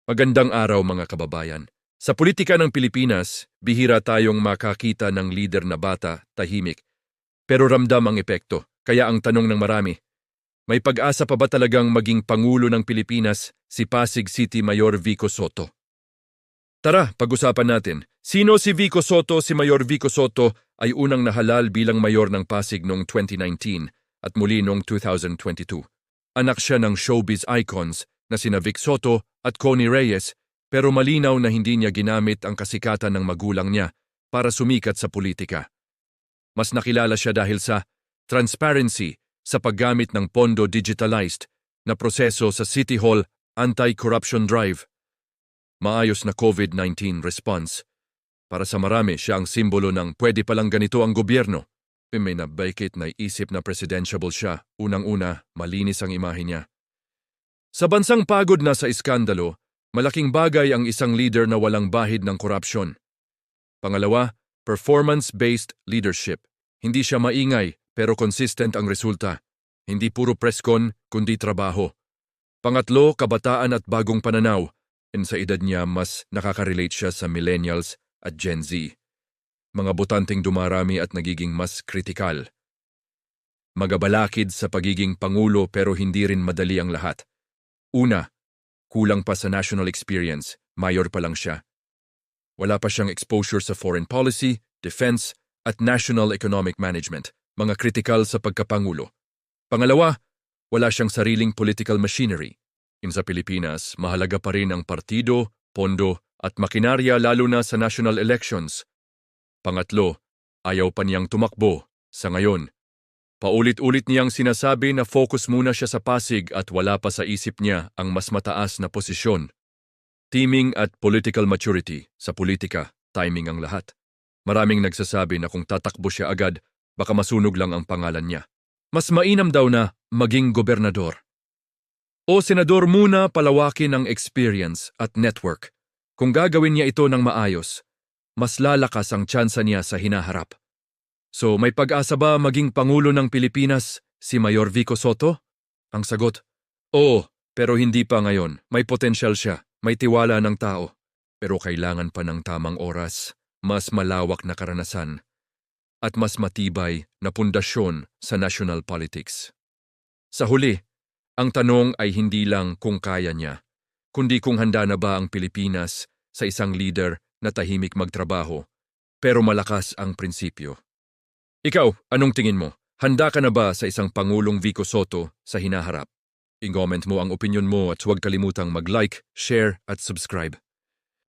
Magandang araw mga kababayan. Sa politika ng Pilipinas, bihira tayong makakita ng lider na bata, tahimik. Pero ramdam ang epekto. Kaya ang tanong ng marami, may pag-asa pa ba talagang maging Pangulo ng Pilipinas si Pasig City Mayor Vico Soto? Tara, pag-usapan natin. Sino si Vico Soto? Si Mayor Vico Soto ay unang nahalal bilang mayor ng Pasig noong 2019 at muli noong 2022. Anak siya ng showbiz icons na sina Vic Soto at Connie Reyes, pero malinaw na hindi niya ginamit ang kasikatan ng magulang niya para sumikat sa politika. Mas nakilala siya dahil sa transparency sa paggamit ng pondo digitalized na proseso sa City Hall anti-corruption drive. Maayos na COVID-19 response. Para sa marami, siya ang simbolo ng pwede palang ganito ang gobyerno. May na-vacate na isip na presidentiable siya. Unang-una, malinis ang imahe niya. Sa bansang pagod na sa iskandalo, malaking bagay ang isang leader na walang bahid ng korupsyon. Pangalawa, performance-based leadership. Hindi siya maingay pero consistent ang resulta. Hindi puro preskon kundi trabaho. Pangatlo, kabataan at bagong pananaw. Sa edad niya, mas nakaka-relate siya sa millennials at Gen Z. Mga botanteng dumarami at nagiging mas kritikal. Magabalakid sa pagiging pangulo pero hindi rin madali ang lahat. Una, kulang pa sa national experience, mayor pa lang siya. Wala pa siyang exposure sa foreign policy, defense, at national economic management, mga kritikal sa pagkapangulo. Pangalawa, wala siyang sariling political machinery. Sa Pilipinas, mahalaga pa rin ang partido, pondo, at makinarya lalo na sa national elections. Pangatlo, ayaw pa niyang tumakbo. Sa ngayon, paulit-ulit niyang sinasabi na focus muna siya sa Pasig at wala pa sa isip niya ang mas mataas na posisyon. Teaming at political maturity. Sa politika, timing ang lahat. Maraming nagsasabi na kung tatakbo siya agad, baka masunog lang ang pangalan niya. Mas mainam daw na maging gobernador. O senador muna, palawakin ang experience at network. Kung gagawin niya ito ng maayos, mas lalakas ang tsansa niya sa hinaharap. So may pag-asa ba maging Pangulo ng Pilipinas si Mayor Vico Soto? Ang sagot, oo, pero hindi pa ngayon. May potensyal siya, may tiwala ng tao. Pero kailangan pa ng tamang oras, mas malawak na karanasan, at mas matibay na pundasyon sa national politics. Sa huli, ang tanong ay hindi lang kung kaya niya, kundi kung handa na ba ang Pilipinas sa isang leader na tahimik magtrabaho, pero malakas ang prinsipyo. Ikaw, anong tingin mo? Handa ka na ba sa isang Pangulong Vico Soto sa hinaharap? I-comment mo ang opinyon mo at huwag kalimutang mag-like, share at subscribe.